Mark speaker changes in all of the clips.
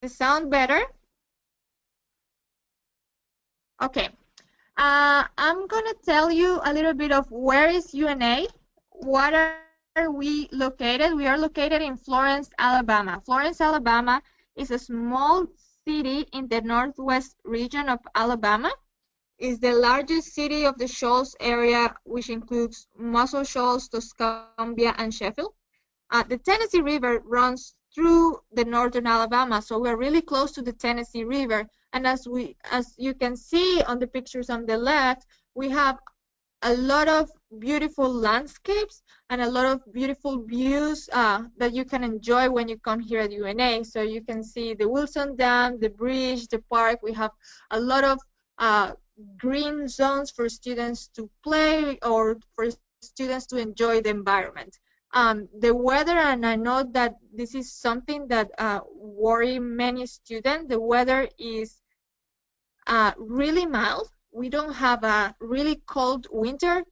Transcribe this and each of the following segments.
Speaker 1: the sound better? Okay. I'm going to tell you a little bit of where is UNA. What are we located? We are located in Florence, Alabama. Florence, Alabama is a small city in the northwest region of Alabama. It's the largest city of the Shoals area, which includes Muscle Shoals, Tuscumbia, and Sheffield. The Tennessee River runs through the northern Alabama, so we're really close to the Tennessee River. And as you can see on the pictures on the left, we have a lot of beautiful landscapes and a lot of beautiful views that you can enjoy when you come here at UNA. So you can see the Wilson Dam, the bridge, the park. We have a lot of green zones for students to play or for students to enjoy the environment. The weather, and I know that this is something that worry many students, the weather is really mild. We don't have a really cold winter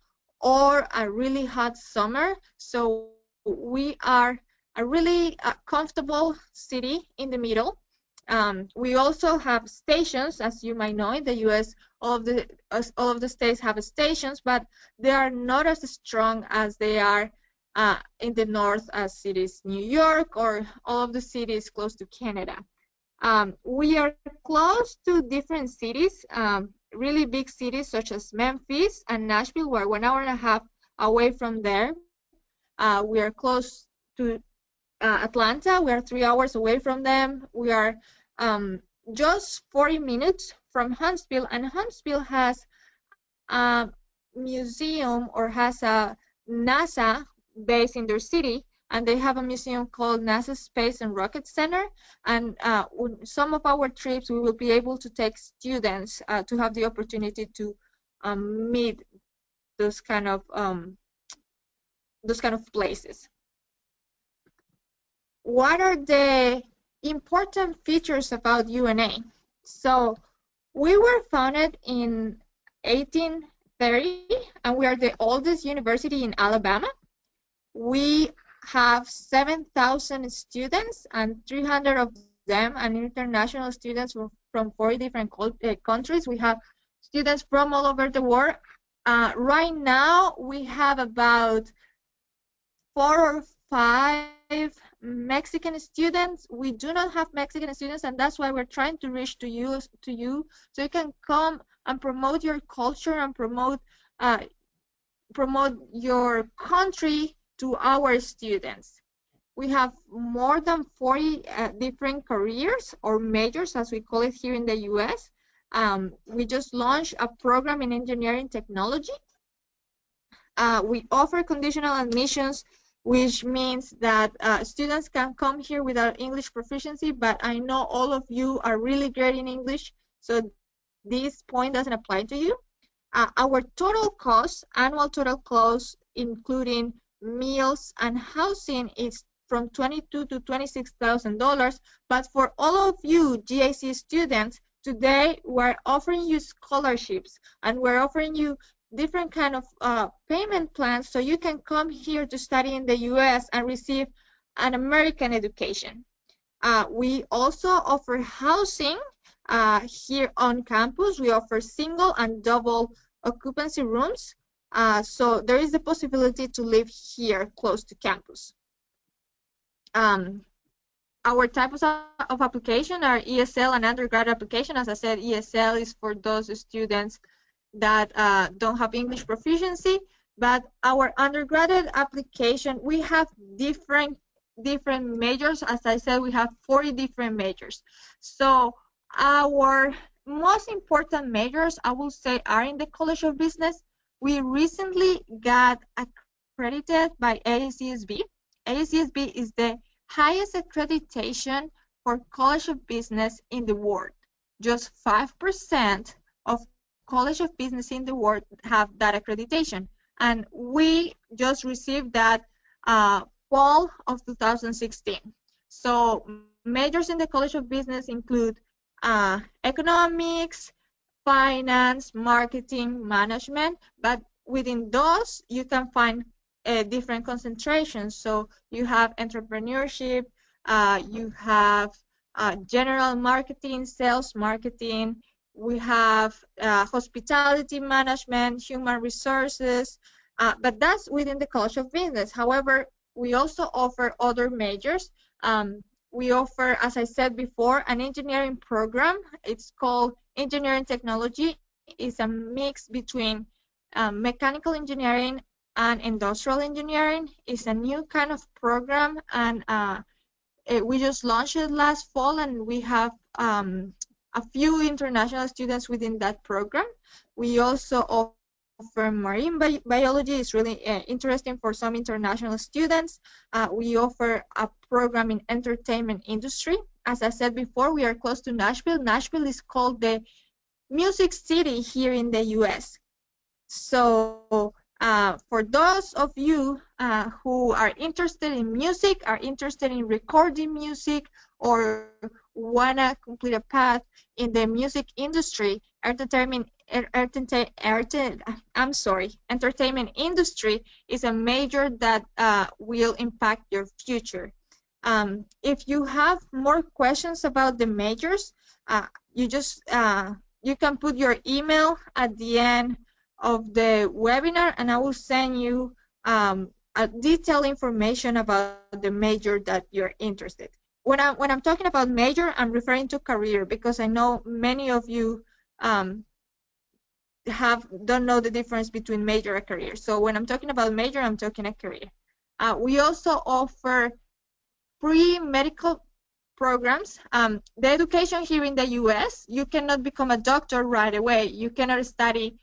Speaker 1: or a really hot summer, so we are a really comfortable city in the middle. We also have stations, as you might know, in the U.S. All of the states have stations, but they are not as strong as they are in the north, as cities New York or all of the cities close to Canada. We are close to different cities, really big cities such as Memphis and Nashville. We're 1.5 hours away from there. We are close to Atlanta. We are 3 hours away from them. We are just 40 minutes from Huntsville, and Huntsville has a museum or has a NASA base in their city, and they have a museum called NASA Space and Rocket Center. And some of our trips, we will be able to take students to have the opportunity to meet those kind of places. What are the important features about UNA? So we were founded in 1830, and we are the oldest university in Alabama. We have 7,000 students, and 300 of them are international students from 40 different countries. We have students from all over the world. Right now, we have about 4 or 5 Mexican students. We do not have Mexican students, and that's why we're trying to reach to you so you can come and promote your culture and promote your country to our students. We have more than 40 different careers or majors, as we call it here in the US. We just launched a program in engineering technology. We offer conditional admissions, which means that students can come here without English proficiency, but I know all of you are really great in English, so this point doesn't apply to you. Our total cost, annual total cost, including meals and housing, is from $22,000 to $26,000. But for all of you GAC students, today we're offering you scholarships, and we're offering you different kind of payment plans so you can come here to study in the US and receive an American education. We also offer housing here on campus. We offer single and double occupancy rooms. So there is the possibility to live here close to campus. Our types of application are ESL and undergraduate application. As I said, ESL is for those students that don't have English proficiency, but our undergraduate application, we have different majors. As I said, we have 40 different majors. So our most important majors, I will say, are in the College of Business. We recently got accredited by AACSB. AACSB is the highest accreditation for College of Business in the world. Just 5% of College of Business in the world have that accreditation, and we just received that fall of 2016. So majors in the College of Business include economics, finance, marketing, management, but within those you can find different concentrations. So you have entrepreneurship, you have general marketing, sales marketing. We have hospitality management, human resources, but that's within the College of Business. However, we also offer other majors. We offer, as I said before, an engineering program. It's called Engineering Technology. It's a mix between mechanical engineering and industrial engineering. It's a new kind of program, and we just launched it last fall, and we have a few international students within that program. We also offer marine biology. It's really interesting for some international students. We offer a program in entertainment industry. As I said before, we are close to Nashville. Nashville is called the Music City here in the U.S. So for those of you who are interested in music, are interested in recording music, or wanna complete a path in the music industry, entertainment industry is a major that will impact your future. If you have more questions about the majors, you just you can put your email at the end of the webinar, and I will send you detailed information about the major that you're interested. When I'm talking about major, I'm referring to career, because I know many of you don't know the difference between major and career. So when I'm talking about major, I'm talking a career. We also offer pre-medical programs. The education here in the U.S., you cannot become a doctor right away. You cannot study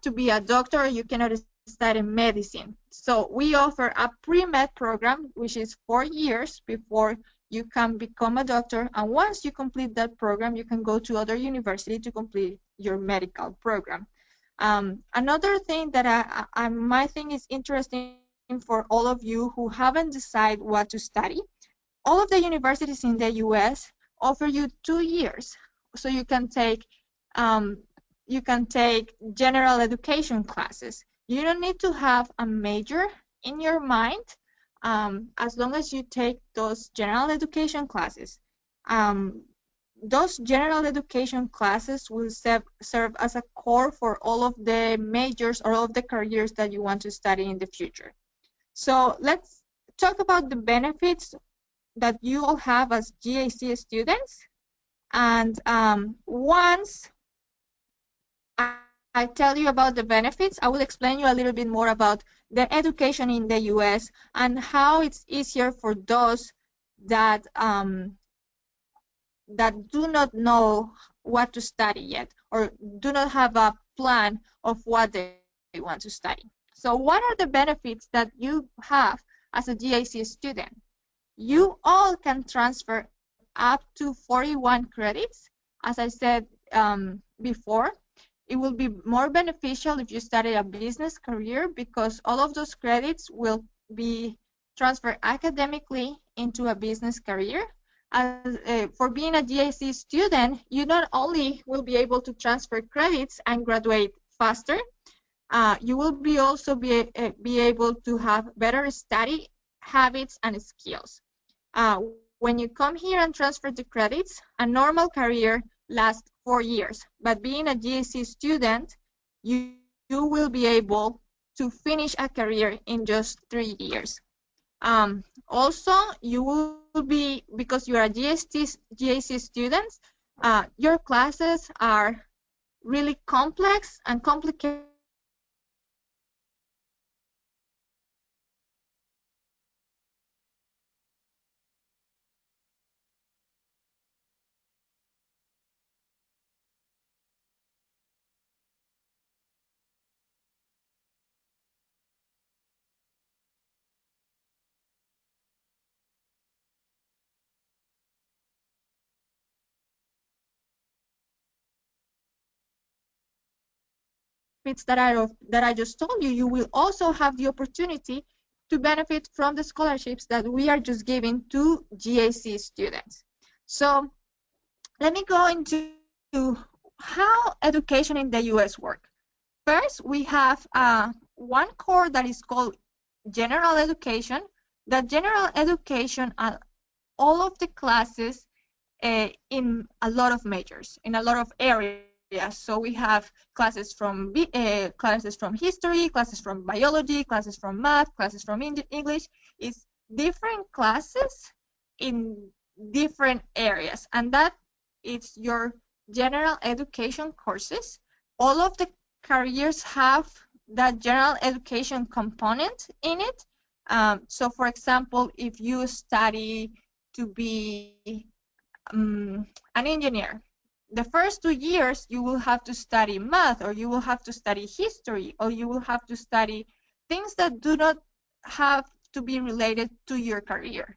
Speaker 1: to be a doctor. You cannot study medicine. So we offer a pre-med program, which is 4 years before you can become a doctor. And once you complete that program, you can go to other university to complete your medical program. Another thing that I might think is interesting for all of you who haven't decided what to study, all of the universities in the U.S. offer you 2 years, so you can take general education classes. You don't need to have a major in your mind, as long as you take those general education classes. Those general education classes will serve as a core for all of the majors or all of the careers that you want to study in the future. So let's talk about the benefits that you all have as GAC students. And once I tell you about the benefits, I will explain you a little bit more about the education in the US and how it's easier for those that that do not know what to study yet, or do not have a plan of what they want to study. So what are the benefits that you have as a GAC student? You all can transfer up to 41 credits. As I said before, it will be more beneficial if you study a business career, because all of those credits will be transferred academically into a business career. For being a GAC student, you not only will be able to transfer credits and graduate faster, you will also be able to have better study habits and skills. When you come here and transfer the credits, a normal career lasts 4 years. But being a GAC student, you will be able to finish a career in just 3 years. Also, you will be, because you are GAC students, your classes are really complex and complicated, and you will be able to benefits that I just told you. You will also have the opportunity to benefit from the scholarships that we are just giving to GAC students. So let me go into how education in the US works. First, we have one core that is called general education. The general education, all of the classes in a lot of majors, in a lot of areas. So we have classes from history, classes from biology, classes from math, classes from English. It's different classes in different areas, and that is your general education courses. All of the careers have that general education component in it. So for example, if you study to be an engineer, the first 2 years you will have to study math, or you will have to study history, or you will have to study things that do not have to be related to your career.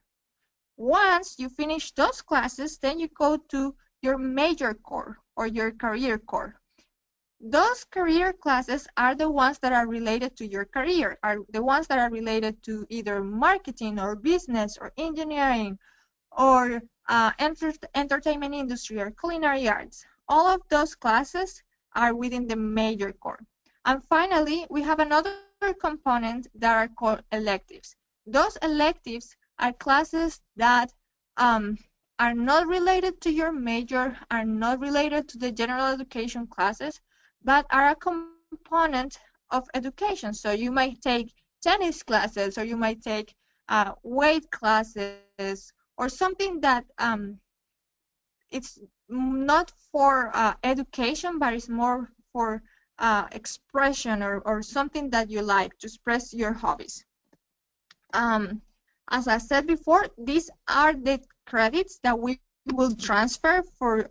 Speaker 1: Once you finish those classes, then you go to your major core or your career core. Those career classes are the ones that are related to your career, are the ones that are related to either marketing or business or engineering or entertainment industry or culinary arts. All of those classes are within the major core. And finally, we have another component that are called electives. Those electives are classes that are not related to your major, are not related to the general education classes, but are a component of education. So you might take tennis classes, or you might take weight classes, or something that it's not for education, but it's more for expression, or something that you like to express your hobbies. As I said before, these are the credits that we will transfer for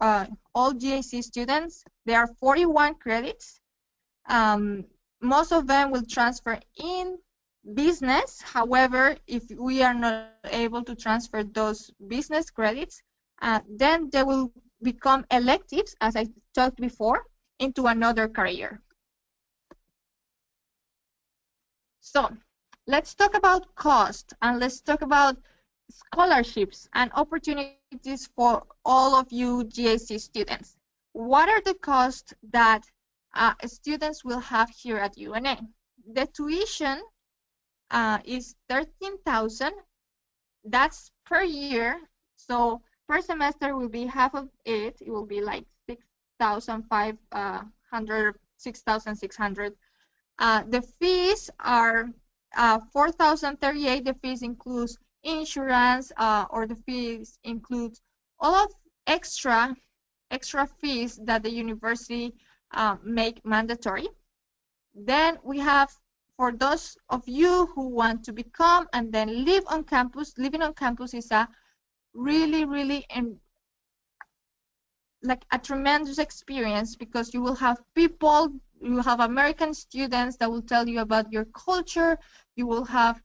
Speaker 1: all GAC students. There are 41 credits. Most of them will transfer in business. However, if we are not able to transfer those business credits, then they will become electives, as I talked before, into another career. So let's talk about cost, and let's talk about scholarships and opportunities for all of you GAC students. What are the costs that students will have here at UNA? The tuition is $13,000. That's per year. So per semester will be half of it. It will be like 6,500, 6,600. The fees are 4,038. The fees includes insurance, or the fees includes all of extra fees that the university make mandatory. Then we have, for those of you who want to become and then live on campus, living on campus is a really like a tremendous experience, because you will have people, you will have American students that will tell you about your culture. You will have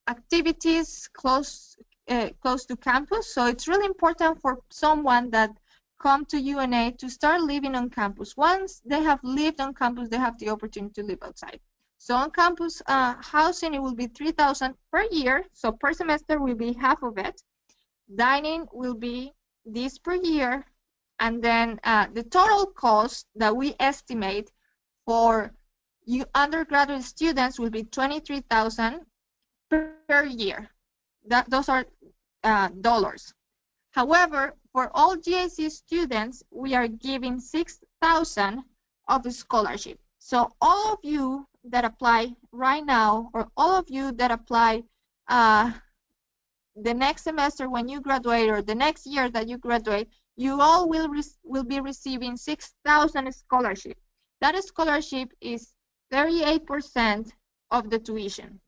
Speaker 1: activities close to campus. So it's really important for someone that come to UNA to start living on campus. Once they have lived on campus, they have the opportunity to live outside. So on campus housing, it will be $3,000 per year. So per semester will be half of it. Dining will be this per year. And then the total cost that we estimate for you undergraduate students will be $23,000 per year. Those are dollars. However, for all GAC students, we are giving $6,000 of a scholarship. So all of you that apply right now, or all of you that apply the next semester when you graduate, or the next year that you graduate, you all will be receiving $6,000 scholarship. That scholarship is 38% of the tuition.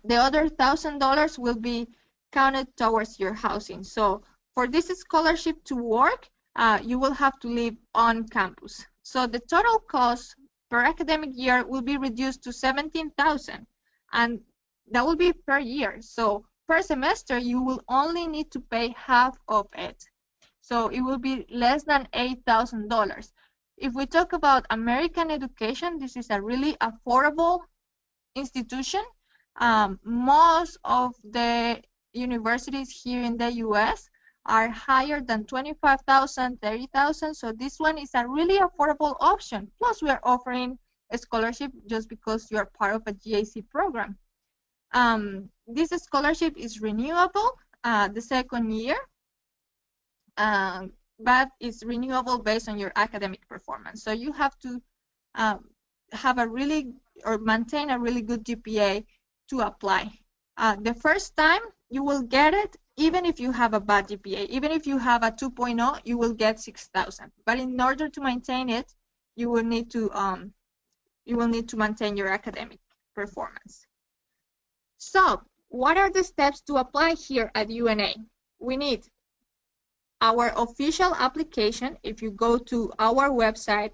Speaker 1: The other $1,000 will be counted towards your housing. So for this scholarship to work, you will have to live on campus. So the total cost per academic year will be reduced to $17,000, and that will be per year. So per semester, you will only need to pay half of it. So it will be less than $8,000. If we talk about American education, this is a really affordable institution. Most of the universities here in the US are higher than $25,000, $30,000. So this one is a really affordable option. Plus, we are offering a scholarship just because you are part of a GAC program. This scholarship is renewable the second year. but it's renewable based on your academic performance. So you have to have a really, or maintain a really good GPA to apply. The first time you will get it, even if you have a bad GPA. Even if you have a 2.0, you will get 6,000. But in order to maintain it, you will need to maintain your academic performance. So, what are the steps to apply here at UNA? We need our official application. If you go to our website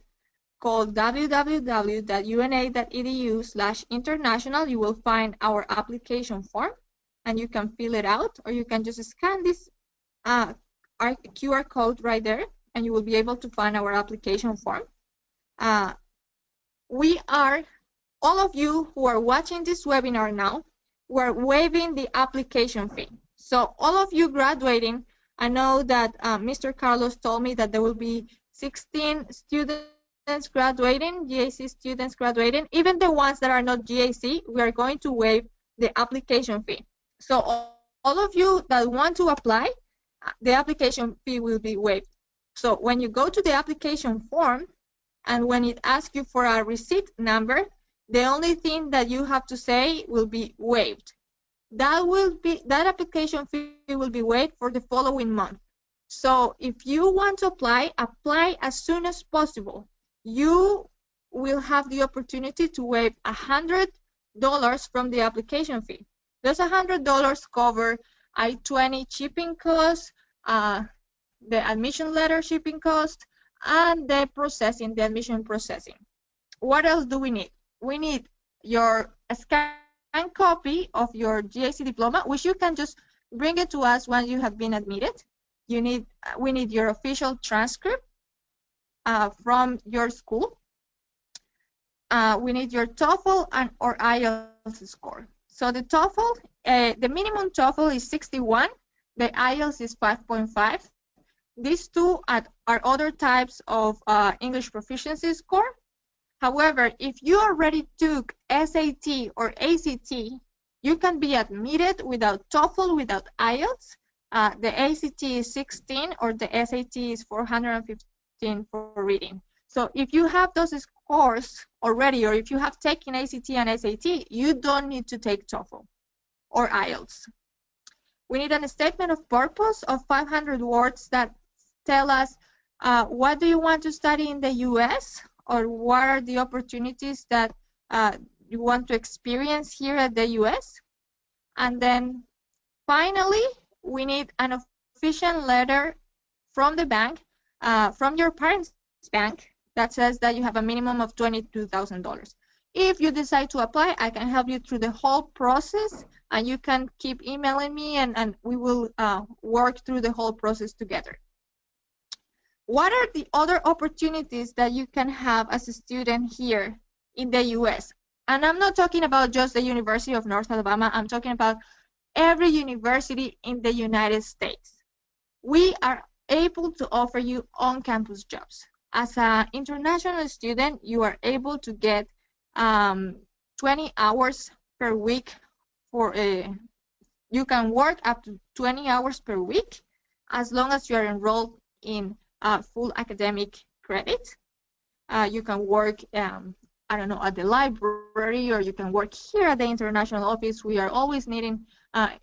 Speaker 1: called www.una.edu/international, you will find our application form, and you can fill it out, or you can just scan this QR code right there, and you will be able to find our application form. All of you who are watching this webinar now, we're waiving the application fee. So all of you graduating, I know that Mr. Carlos told me that there will be 16 students graduating, GAC students graduating. Even the ones that are not GAC, we are going to waive the application fee. So all of you that want to apply, the application fee will be waived. So when you go to the application form, and when it asks you for a receipt number, the only thing that you have to say will be waived. That application fee will be waived for the following month. So if you want to apply as soon as possible. You will have the opportunity to waive $100 from the application fee. Those $100 cover I-20 shipping costs, the admission letter shipping cost, and the admission processing. What else do we need? We need your scanned copy of your GAC diploma, which you can just bring it to us once you have been admitted. We need your official transcript from your school. We need your TOEFL or IELTS score. So the TOEFL, the minimum TOEFL is 61. The IELTS is 5.5. These two are other types of English proficiency score. However, if you already took SAT or ACT, you can be admitted without TOEFL, without IELTS. The ACT is 16 or the SAT is 415 for reading. So if you have those scores already, or if you have taken ACT and SAT, you don't need to take TOEFL or IELTS. We need a statement of purpose of 500 words that tell us what do you want to study in the US, or what are the opportunities that you want to experience here at the US. And then finally, we need an official letter from the bank, from your parents' bank, that says that you have a minimum of $22,000. If you decide to apply, I can help you through the whole process, and you can keep emailing me, and we will work through the whole process together. What are the other opportunities that you can have as a student here in the US? And I'm not talking about just the University of North Alabama. I'm talking about every university in the United States. We are able to offer you on-campus jobs. As an international student, you are able to get 20 hours per week. You can work up to 20 hours per week as long as you are enrolled in full academic credit. You can work, I don't know, at the library, or you can work here at the international office. We are always needing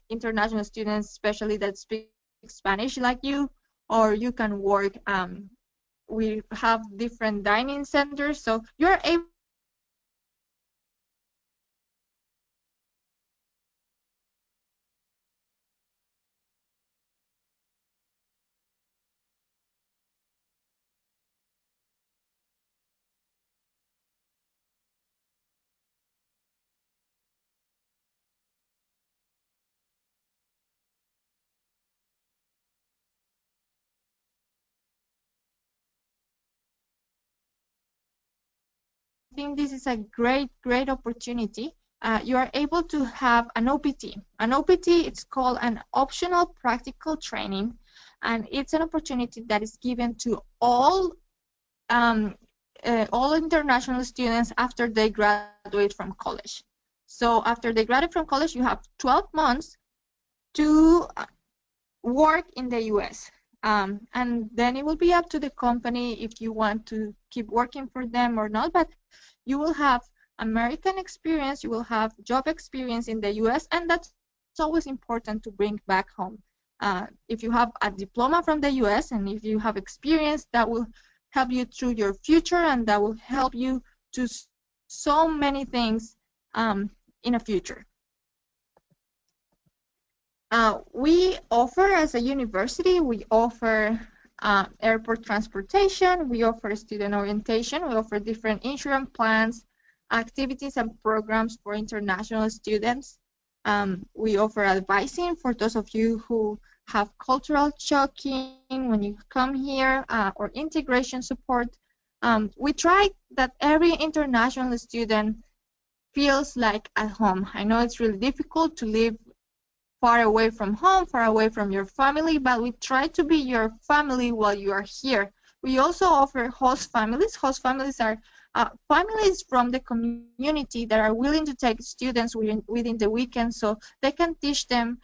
Speaker 1: international students, especially that speak Spanish like you, or you can work, we have different dining centers, so you're able think this is a great opportunity. You are able to have an OPT. An OPT, it's called an optional practical training, and it's an opportunity that is given to all international students after they graduate from college. So after they graduate from college, you have 12 months to work in the US. And then it will be up to the company if you want to keep working for them or not, but you will have American experience, you will have job experience in the US, and that's always important to bring back home. If you have a diploma from the US and if you have experience, that will help you through your future, and that will help you to so many things in a future. We offer, as a university, we offer airport transportation, we offer student orientation, we offer different insurance plans, activities and programs for international students. We offer advising for those of you who have cultural shocking when you come here, or integration support. We try that every international student feels like at home. I know it's really difficult to live far away from home, far away from your family, but we try to be your family while you are here. We also offer host families. Host families are families from the community that are willing to take students within the weekend, so they can teach them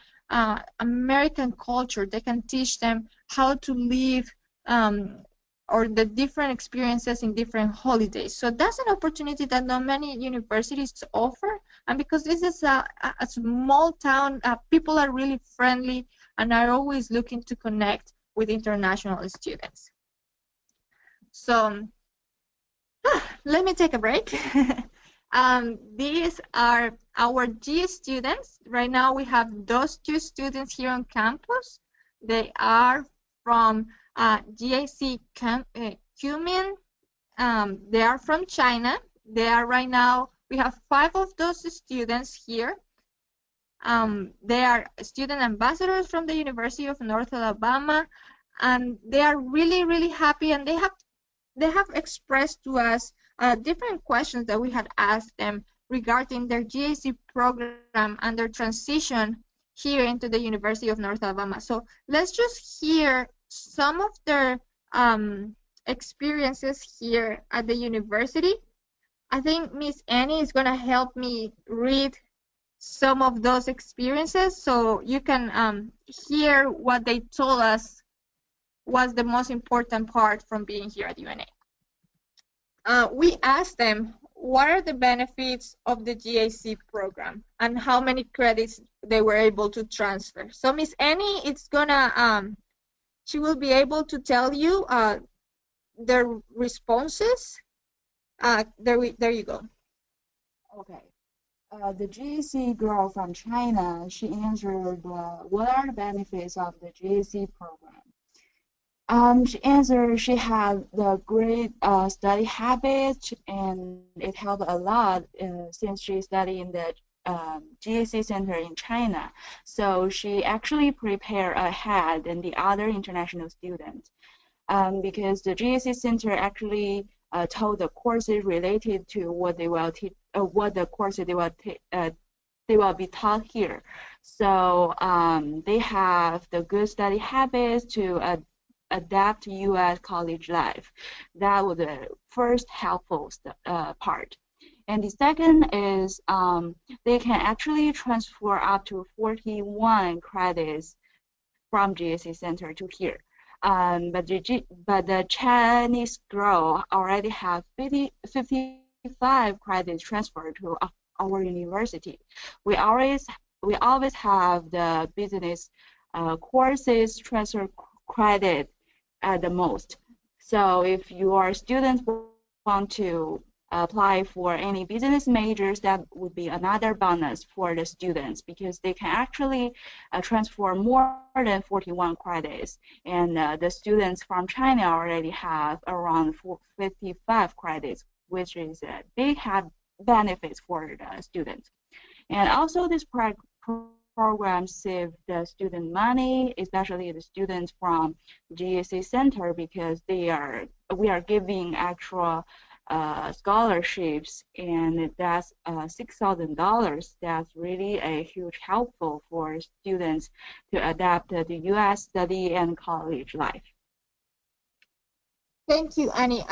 Speaker 1: American culture. They can teach them how to live or the different experiences in different holidays. So that's an opportunity that not many universities offer. And because this is a small town, people are really friendly and are always looking to connect with international students. So let me take a break. These are our G students. Right now we have those two students here on campus. They are from GAC Cumin. They are from China. They are right now, we have 5 of those students here. They are student ambassadors from the University of North Alabama, and they are really, really happy, and they have expressed to us different questions that we had asked them regarding their GAC program and their transition here into the University of North Alabama. So let's just hear some of their experiences here at the university. I think Miss Annie is going to help me read some of those experiences so you can hear what they told us was the most important part from being here at UNA. We asked them what are the benefits of the GAC program and how many credits they were able to transfer. So Miss Annie, it's gonna she will be able to tell you their responses. There you go.
Speaker 2: Okay. The GAC girl from China, she answered, what are the benefits of the GAC program? She answered she had the great study habit, and it helped a lot since she studied in the GAC center in China. So she actually prepared ahead than the other international students, because the GAC center actually told the courses related to what they will teach, what the courses they will be taught here. So they have the good study habits to adapt to U.S. college life. That was the first helpful part. And the second is they can actually transfer up to 41 credits from GAC Center to here. But the Chinese girl already have 55 credits transferred to our university. We always have the business courses transfer credit at the most. So if your students want to apply for any business majors, that would be another bonus for the students because they can actually transfer more than 41 credits. And the students from China already have around 55 credits, which is a big benefits for the students. And also this program save the student money, especially the students from GAC Center, because we are giving actual scholarships, and that's $6,000. That's really a huge helpful for students to adapt to the U.S. study and college life.
Speaker 1: Thank you, Annie.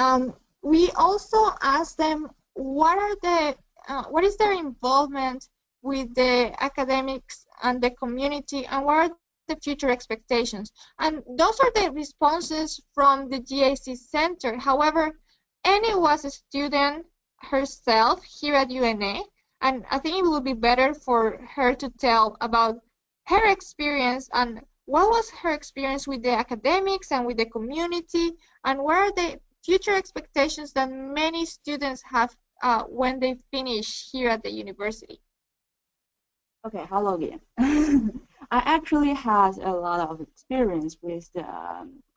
Speaker 1: We also asked them what is their involvement with the academics and the community, and what are the the future expectations. And those are the responses from the GAC Center. However, Annie was a student herself here at UNA, and I think it would be better for her to tell about her experience and what was her experience with the academics and with the community, and what are the future expectations that many students have when they finish here at the university.
Speaker 2: Okay, hello again. I actually has a lot of experience with the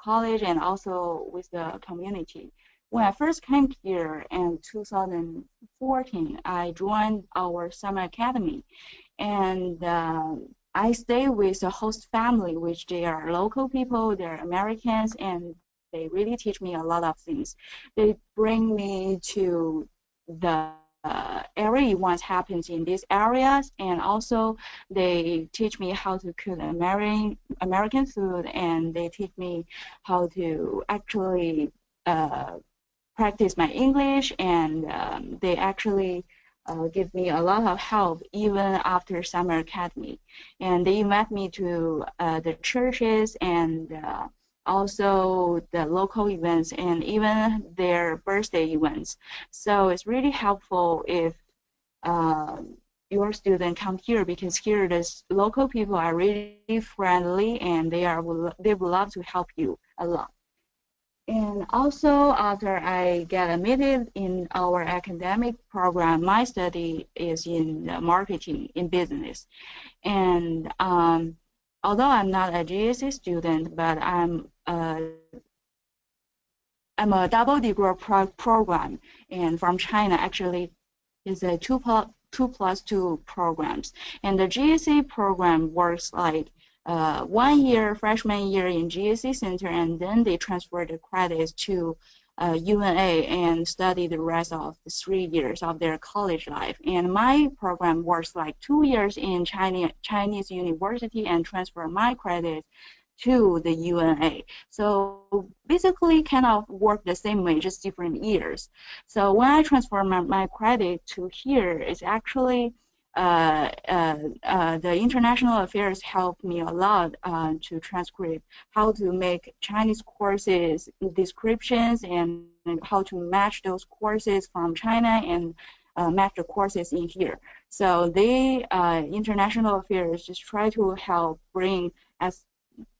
Speaker 2: college and also with the community. When I first came here in 2014, I joined our summer academy, and I stay with the host family, which they are local people, they're Americans, and they really teach me a lot of things. They bring me to the every event happens in these areas, and also they teach me how to cook American food, and they teach me how to actually uh, practice my English, and they actually give me a lot of help even after summer academy. And they invite me to the churches and also the local events and even their birthday events. So it's really helpful if your student come here, because here the local people are really friendly and they would love to help you a lot. And also, after I get admitted in our academic program, my study is in marketing in business. And although I'm not a GAC student, but I'm a double degree program, and from China actually is a two plus two programs. And the GAC program works like 1 year freshman year in GAC Center, and then they transfer the credits to UNA and study the rest of the 3 years of their college life. And my program works like 2 years in Chinese university and transfer my credits to the UNA. So basically kind of work the same way, just different years. So when I transfer my credit to here, it's actually the international affairs helped me a lot to transcribe how to make Chinese courses descriptions and how to match those courses from China and match the courses in here. So they, international affairs, just try to help bring as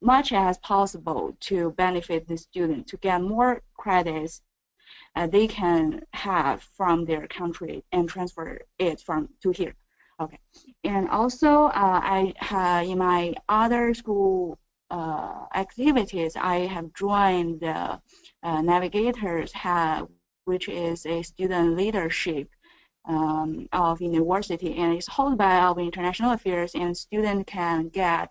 Speaker 2: much as possible to benefit the student to get more credits they can have from their country and transfer it from to here. Okay, and also in my other school activities, I have joined the Navigators, which is a student leadership of university, and it's held by our international affairs, and students can get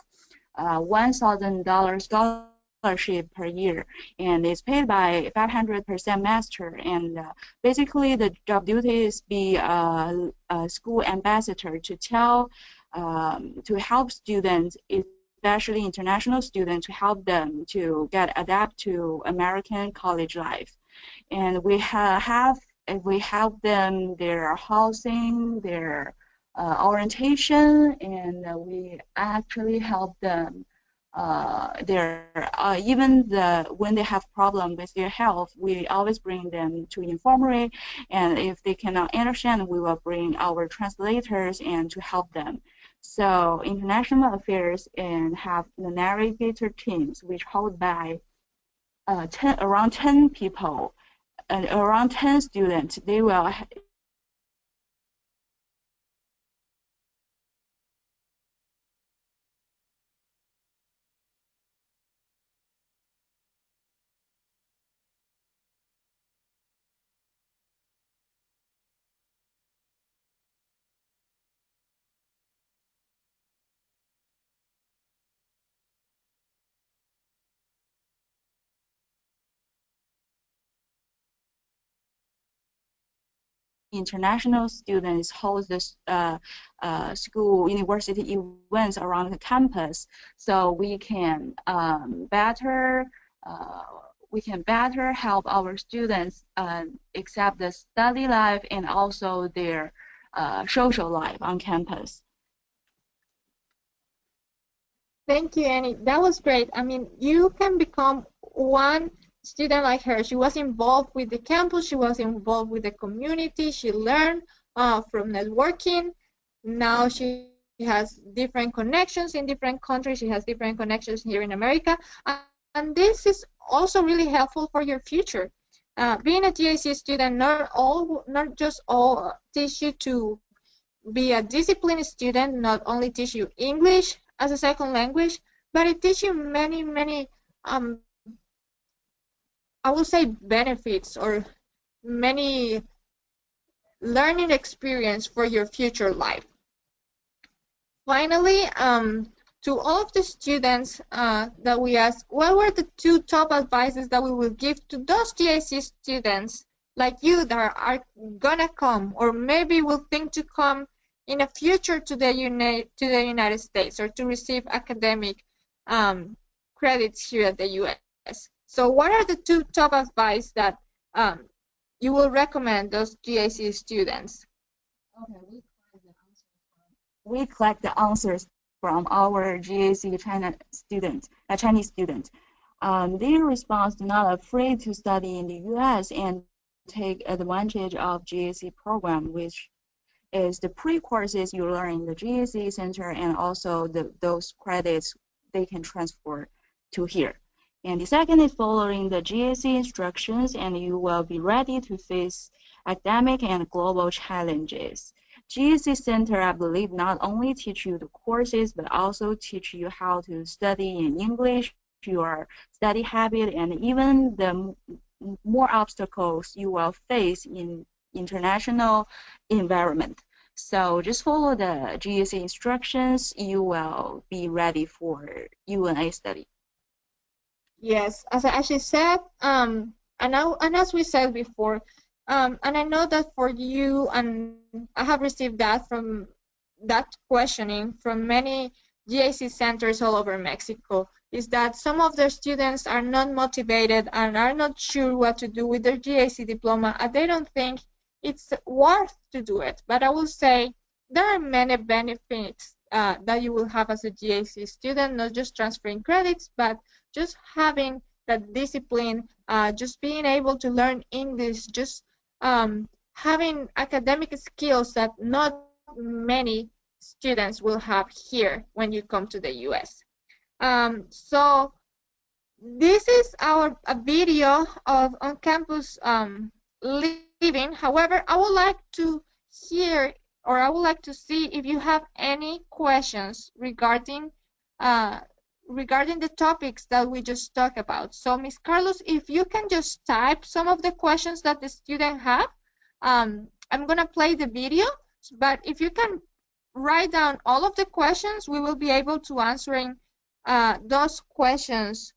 Speaker 2: $1,000 scholarship per year, and it's paid by 500% master. And basically, the job duty is be a school ambassador to to help students, especially international students, to help them to get adapt to American college life. And we help them their housing, their orientation, and we actually help them even when they have problem with their health, we always bring them to infirmary, and if they cannot understand, we will bring our translators and to help them. So international affairs and have the navigator teams, which hold by around 10 people and around 10 students. They will international students host this school university events around the campus, so uh, we can better help our students accept the study life and also their social life on campus.
Speaker 1: Thank you, Annie. That was great. I mean, you can become one student like her. She was involved with the campus. She was involved with the community. She learned from networking. Now she has different connections in different countries. She has different connections here in America. And this is also really helpful for your future. Being a GAC student, not just all teach you to be a disciplined student, not only teach you English as a second language, but it teaches you many, um, I will say benefits or many learning experience for your future life. Finally, to all of the students that we asked, what were the two top advices that we will give to those GAC students like you that are gonna come or maybe will think to come in the future to the United States or to receive academic credits here at the US? So what are the two top advice that um, you will recommend those GAC students?
Speaker 2: Okay, we collect the answers from our GAC Chinese students. Their response are not afraid to study in the US and take advantage of GAC program, which is the pre-courses you learn in the GAC center and also those credits they can transfer to here. And the second is following the GAC instructions and you will be ready to face academic and global challenges. GAC Center, I believe, not only teach you the courses, but also teach you how to study in English, your study habit, and even the more obstacles you will face in international environment. So just follow the GAC instructions, you will be ready for UNA study.
Speaker 1: Yes, as I actually said, and as we said before, and I know that for you, and I have received that from that questioning from many GAC centers all over Mexico, is that some of their students are not motivated and are not sure what to do with their GAC diploma, and they don't think it's worth to do it. But I will say there are many benefits that you will have as a GAC student, not just transferring credits, but just having that discipline, just being able to learn English, just having academic skills that not many students will have here when you come to the US. So this is a video of on-campus living. However, I would like to hear or I would like to see if you have any questions regarding the topics that we just talked about. So, Ms. Carlos, if you can just type some of the questions that the student have, I'm gonna play the video. But if you can write down all of the questions, we will be able to answering those questions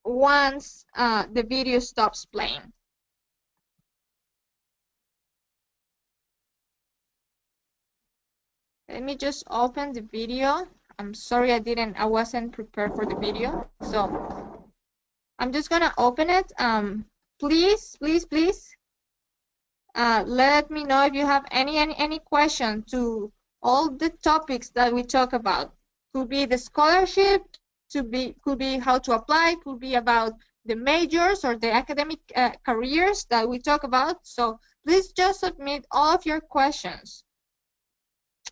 Speaker 1: once the video stops playing. Let me just open the video. I'm sorry I wasn't prepared for the video. So I'm just gonna open it. Please, let me know if you have any question to all the topics that we talk about. Could be the scholarship, could be how to apply, could be about the majors or the academic careers that we talk about. So please just submit all of your questions.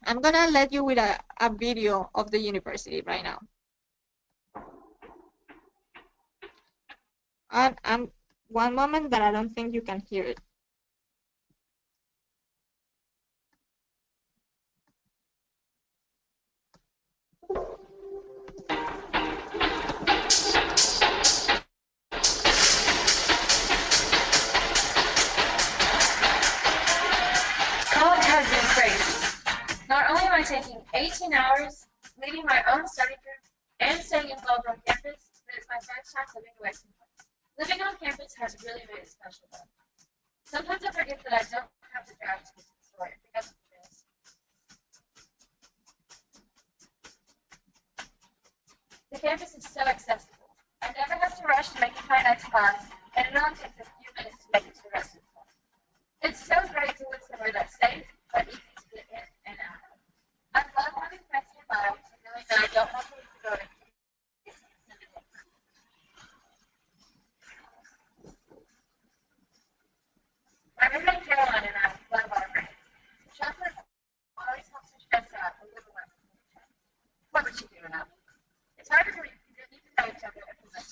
Speaker 1: I'm gonna let you with a video of the university right now. And one moment that I don't think you can hear it. College has been crazy. Not only am I taking 18 hours, leading my own study group, and staying involved on campus, but it's my first time living away from home. Living on campus has really made it special though. Sometimes I forget that I don't have to drive to the store because of this. The campus is so accessible. I never have to rush to make it to my next class, and it only takes a few minutes to make it to the rest of the class. It's so great to live somewhere that's safe, but easy to get in and out of. I love having friends nearby, knowing that I don't have to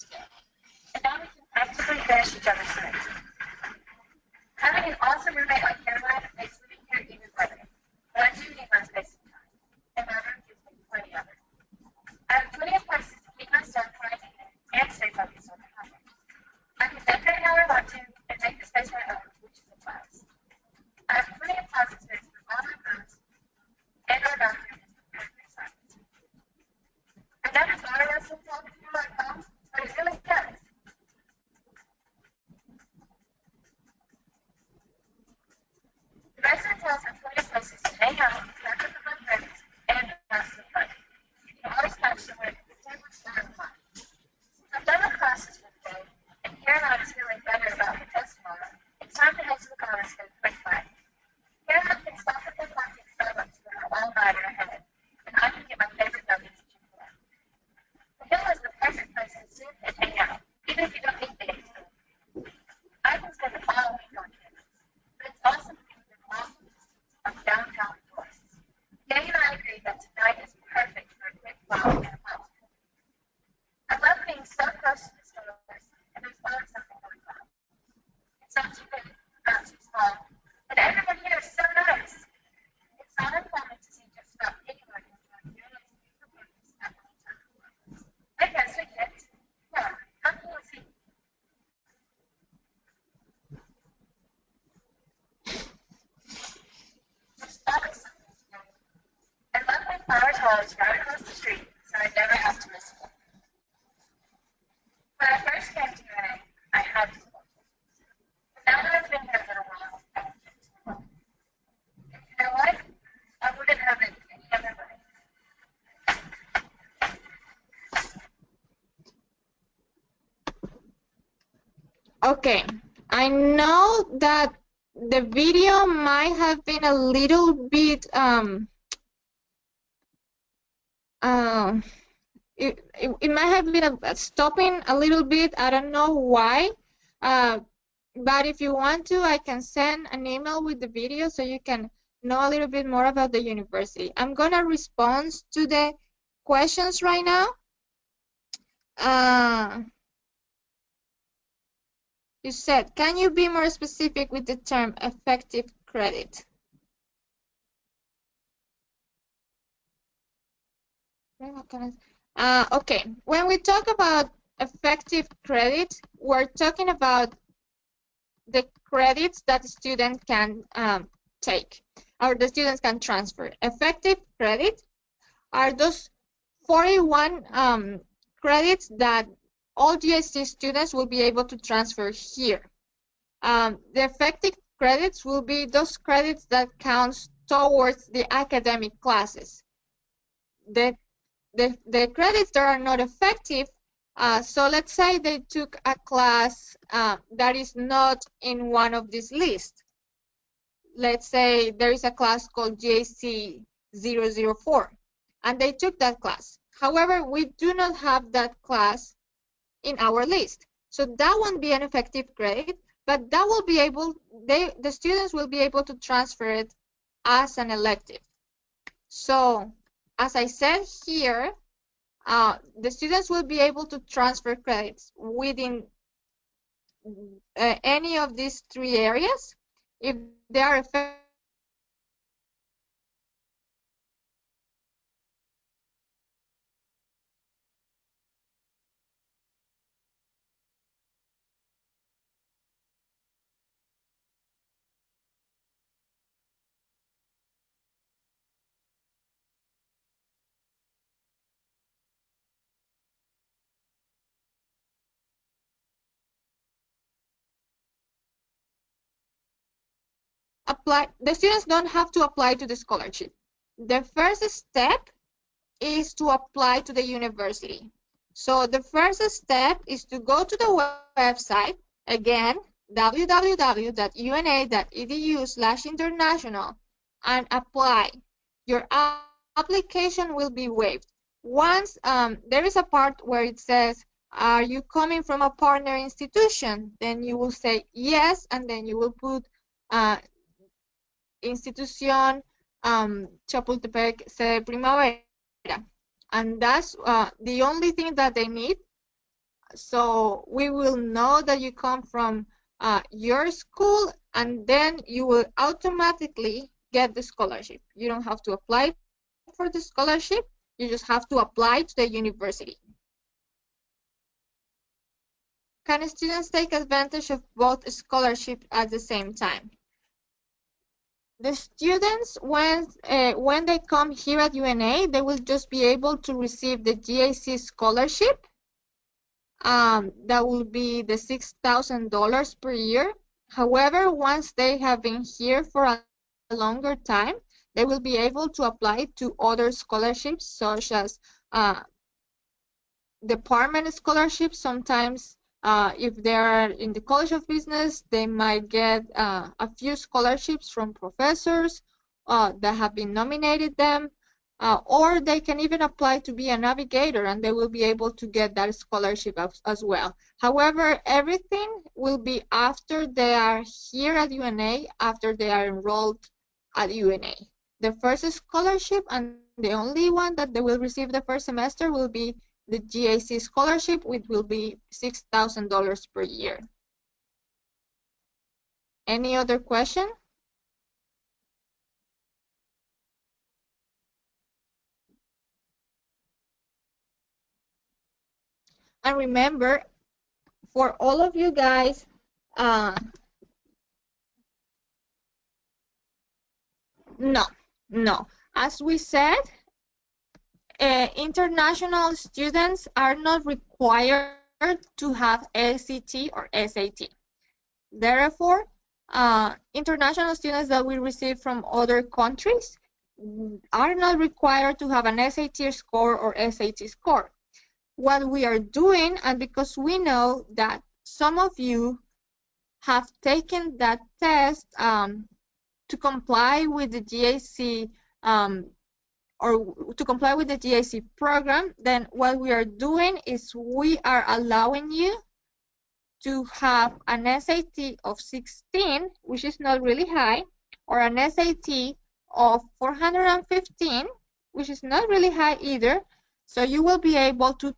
Speaker 1: skin. And now we can practically finish each other's rooms. Having an awesome roommate like Caroline makes living here even better. But I do need my space sometimes, and my room gives me plenty of it. I have plenty of places to keep my stuff quarantined and stay focused on the project. I can decorate how I want to and make the space my own, which is a plus. I have plenty of closet space for all my clothes, and our bathroom is perfectly silent. I never thought of us until I feel like home, but it really does. The rest of the house has plenty of places to hang out, catch up with my friends, and have some fun. You can always catch someone at the table starting fun. I've done my classes for the day, and Caroline is feeling better about her test tomorrow. It's time to head to the corner for a quick bite. Caroline can stop at the park at Starbucks for her all-nighter ahead, and I can get my favorite nuggets at Chick-fil-A. The hill is the perfect place to sit and hang out, even if you don't eat the food. I can spend all week on campus, but it's awesome to be within walking distance of downtown forests. Danny and I agree that tonight is perfect for a quick walk and a pop. I love being so close to the stores, and there's always something going on. It's not too big, not too small, and everyone here is so nice. It's not uncommon to see just about anyone enjoying units and campus at one time. I guess we get. Yeah, how can you see? There's always something to do. I love my Flowers Hall is right across the street, so I never have to miss it. When I first came to UNA, I had to go. But now that I've been here a little while, I can get to it. You know what? I wouldn't have it any other way. Okay, I know that the video might have been a little bit it might have been stopping a little bit. I don't know why, but if you want to, I can send an email with the video so you can know a little bit more about the university. I'm gonna respond to the questions right now. You said, can you be more specific with the term effective credit? Okay, when we talk about effective credit, we're talking about the credits that the student can take, or the students can transfer. Effective credit are those 41 credits that all GAC students will be able to transfer here. The effective credits will be those credits that counts towards the academic classes. The credits that are not effective, so let's say they took a class that is not in one of these lists. Let's say there is a class called GAC 004, and they took that class. However, we do not have that class in our list. So that won't be an effective credit, but that will be able, the students will be able to transfer it as an elective. So as I said here, the students will be able to transfer credits within any of these three areas if they are effective. The students don't have to apply to the scholarship. The first step is to apply to the university. So the first step is to go to the website, again, www.una.edu/international, and apply. Your application will be waived. Once there is a part where it says, are you coming from a partner institution? Then you will say yes, and then you will put Institución Chapultepec, Sede, Primavera. And that's the only thing that they need. So we will know that you come from your school, and then you will automatically get the scholarship. You don't have to apply for the scholarship. You just have to apply to the university. Can students take advantage of both scholarships at the same time? The students, when they come here at UNA, they will just be able to receive the GAC scholarship. That will be the $6,000 per year. However, once they have been here for a longer time, they will be able to apply to other scholarships, such as department scholarships. Sometimes, if they are in the College of Business, they might get a few scholarships from professors that have been nominated them, or they can even apply to be a navigator, and they will be able to get that scholarship as well. However, everything will be after they are here at UNA, after they are enrolled at UNA. The first scholarship and the only one that they will receive the first semester will be the GAC scholarship, which will be $6,000 per year. Any other question? And remember, for all of you guys, uh, no, no. As we said, international students are not required to have ACT or SAT. Therefore, international students that we receive from other countries are not required to have an SAT score or SAT score. What we are doing, and because we know that some of you have taken that test to comply with the GAC or to comply with the GAC program, then what we are doing is we are allowing you to have an SAT of 16, which is not really high, or an SAT of 415, which is not really high either. So you will be able to,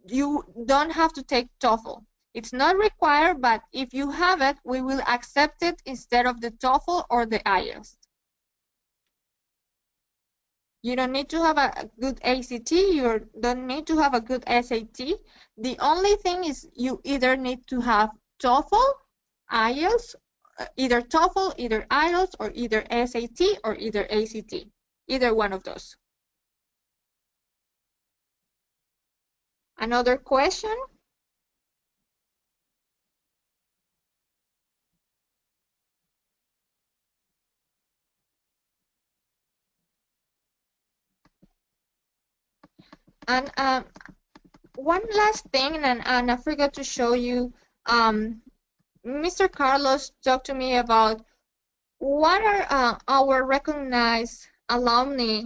Speaker 1: you don't have to take TOEFL. It's not required, but if you have it, we will accept it instead of the TOEFL or the IELTS. You don't need to have a good ACT, you don't need to have a good SAT. The only thing is you either need to have TOEFL, IELTS, either TOEFL, either IELTS, or either SAT or either ACT. Either one of those. Another question? And one last thing, and I forgot to show you, Mr. Carlos talked to me about what are our recognized alumni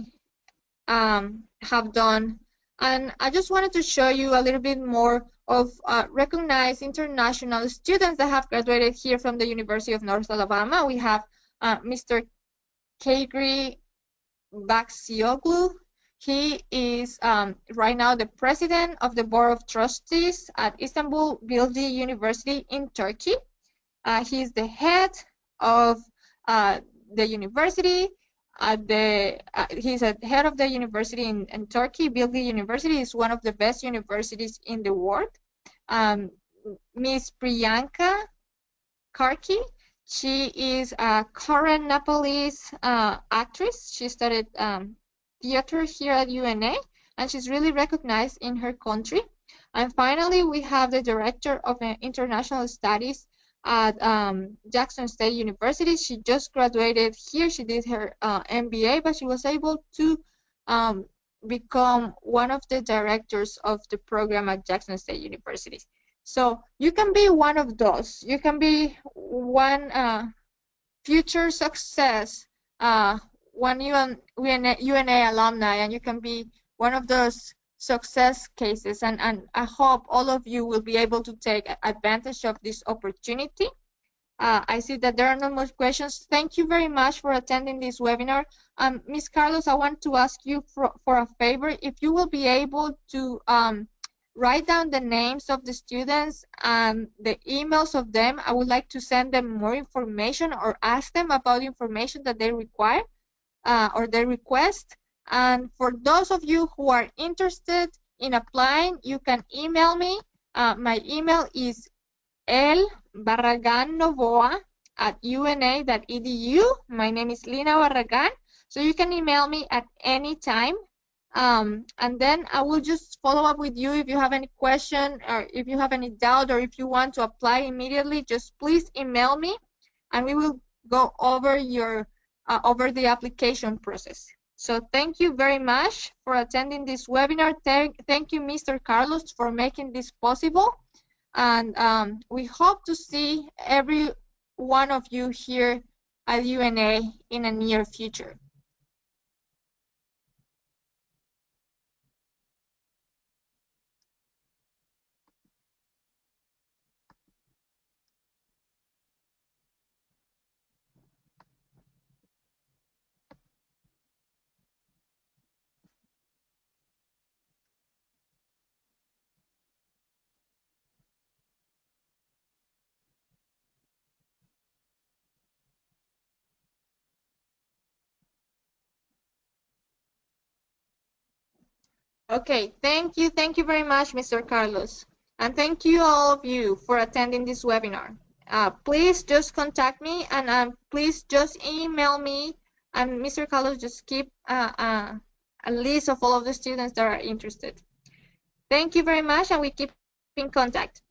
Speaker 1: have done. And I just wanted to show you a little bit more of recognized international students that have graduated here from the University of North Alabama. We have Mr. Kagri Baxioglu. He is right now the president of the Board of Trustees at Istanbul Bilgi University in Turkey. He is the head of the university. He's a head of the university in Turkey. Bilgi University is one of the best universities in the world. Miss Priyanka Karki, she is a current Nepalese actress. She studied theater here at UNA, and she's really recognized in her country. And finally, we have the director of international studies at Jackson State University. She just graduated here. She did her MBA, but she was able to become one of the directors of the program at Jackson State University. So you can be one of those. You can be one future success, one UNA alumni, and you can be one of those success cases. And I hope all of you will be able to take advantage of this opportunity. I see that there are no more questions. Thank you very much for attending this webinar. Ms. Carlos, I want to ask you for a favor. If you will be able to write down the names of the students and the emails of them. I would like to send them more information or ask them about information that they require or they request. And for those of you who are interested in applying, you can email me. My email is lbarragannovoa@una.edu. My name is Lina Barragan. So you can email me at any time. And then I will just follow up with you if you have any question or if you have any doubt or if you want to apply immediately, just please email me and we will go over over the application process. So thank you very much for attending this webinar. Thank you, Mr. Carlos, for making this possible. And we hope to see every one of you here at UNA in a near future. Okay, thank you very much, Mr. Carlos. And thank you all of you for attending this webinar. Please just contact me and please just email me and Mr. Carlos just keep a list of all of the students that are interested. Thank you very much and we keep in contact.